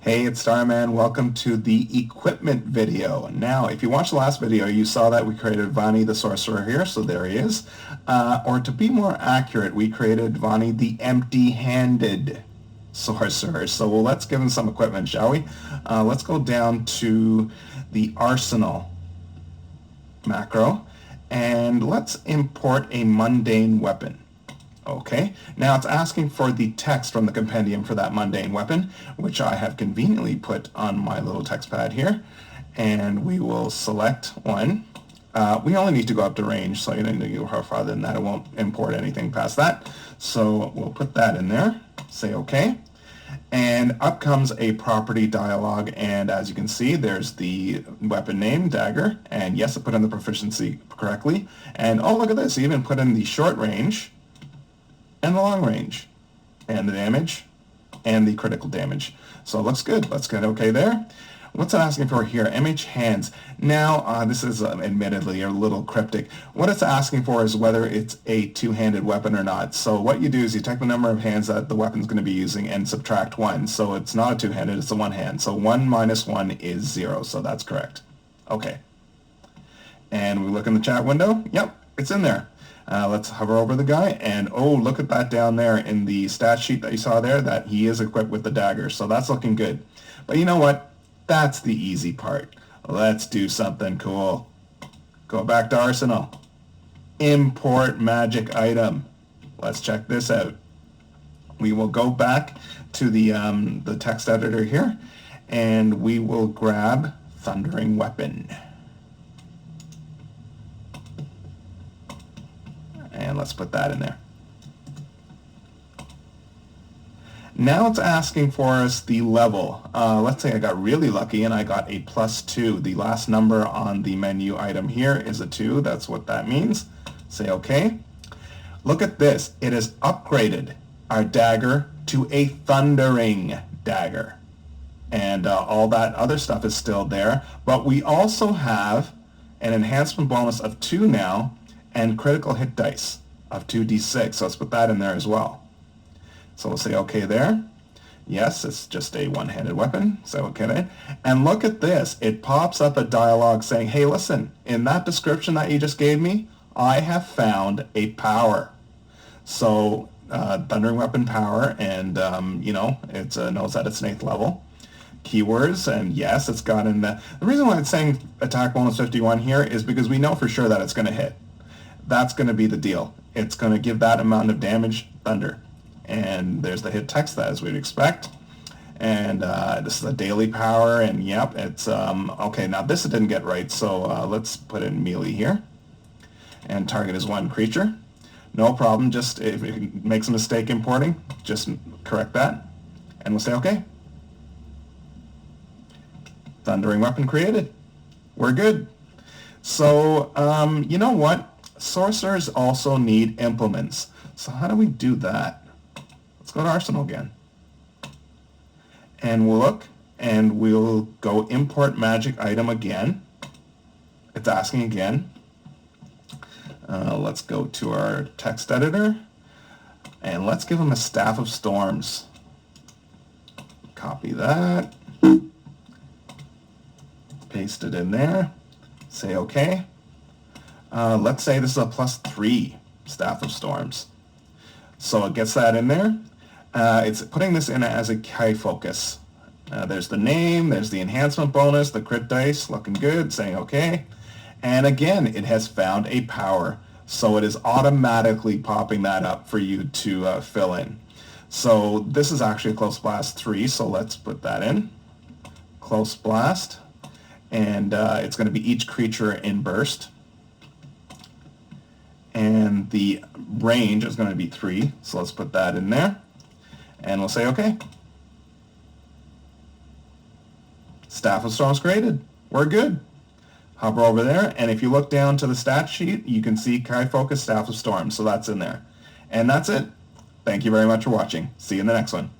Hey, it's Starman. Welcome to the equipment video. Now, if you watched the last video, you saw that we created Vani the sorcerer here, so there he is. Or to be more accurate, we created Vani the empty-handed sorcerer. So let's give him some equipment, shall we? Let's go down to the arsenal macro, and let's import a mundane weapon. Okay, now it's asking for the text from the compendium for that mundane weapon, which I have conveniently put on my little text pad here. And we will select one. We only need to go up to range, so you don't need to go farther than that. It won't import anything past that. So we'll put that in there, say OK. And up comes a property dialog, and as you can see, there's the weapon name, dagger, and yes, it put in the proficiency correctly. And oh, look at this, it even put in the short range, and the long range, and the damage, and the critical damage. So it looks good. Let's get OK there. What's it asking for here? MH hands. Now, this is admittedly a little cryptic. What it's asking for is whether it's a two-handed weapon or not. So what you do is you take the number of hands that the weapon's going to be using and subtract 1. So it's not a two-handed, it's a one-hand. So 1 minus 1 is 0, so that's correct. OK. And we look in the chat window. Yep, it's in there. Let's hover over the guy, and oh, look at that down there in the stat sheet that you saw there, that he is equipped with the dagger, so that's looking good. But you know what? That's the easy part. Let's do something cool. Go back to Arsenal. Import magic item. Let's check this out. We will go back to the text editor here, and we will grab Thundering Weapon. And let's put that in there. Now it's asking for us the level. Let's say I got really lucky and I got a +2. The last number on the menu item here is a 2. That's what that means. Say OK. Look at this. It has upgraded our dagger to a thundering dagger. And all that other stuff is still there. But we also have an enhancement bonus of 2 now, and critical hit dice of 2d6. So let's put that in there as well. So we'll say OK there. Yes, it's just a one-handed weapon. So OK there. And look at this. It pops up a dialogue saying, hey, listen, in that description that you just gave me, I have found a power. So Thundering Weapon power, and you know, it knows that it's an 8th level. Keywords, and yes, it's got in the reason why it's saying attack bonus 51 here is because we know for sure that it's going to hit. That's going to be the deal. It's going to give that amount of damage, thunder. And there's the hit text, that as we'd expect. And this is a daily power, and yep, it's, okay, now this didn't get right, so let's put in melee here. And target is 1 creature. No problem, just if it makes a mistake importing, just correct that. And we'll say okay. Thundering Weapon created. We're good. So, you know what? Sorcerers also need implements. So how do we do that? Let's go to Arsenal again. And we'll look, and we'll go import magic item again. It's asking again. Let's go to our text editor, and let's give them a Staff of Storms. Copy that. Paste it in there. Say OK. Let's say this is a +3 Staff of Storms. So it gets that in there. It's putting this in as a high focus. There's the name, there's the enhancement bonus, the crit dice, looking good, saying OK. And again, it has found a power. So it is automatically popping that up for you to fill in. So this is actually a Close Blast 3, so let's put that in. Close Blast. And it's going to be each creature in burst. And the range is going to be 3, so let's put that in there. And we'll say OK. Staff of Storms created. We're good. Hover over there, and if you look down to the stat sheet, you can see High Focus Staff of Storms, so that's in there. And that's it. Thank you very much for watching. See you in the next one.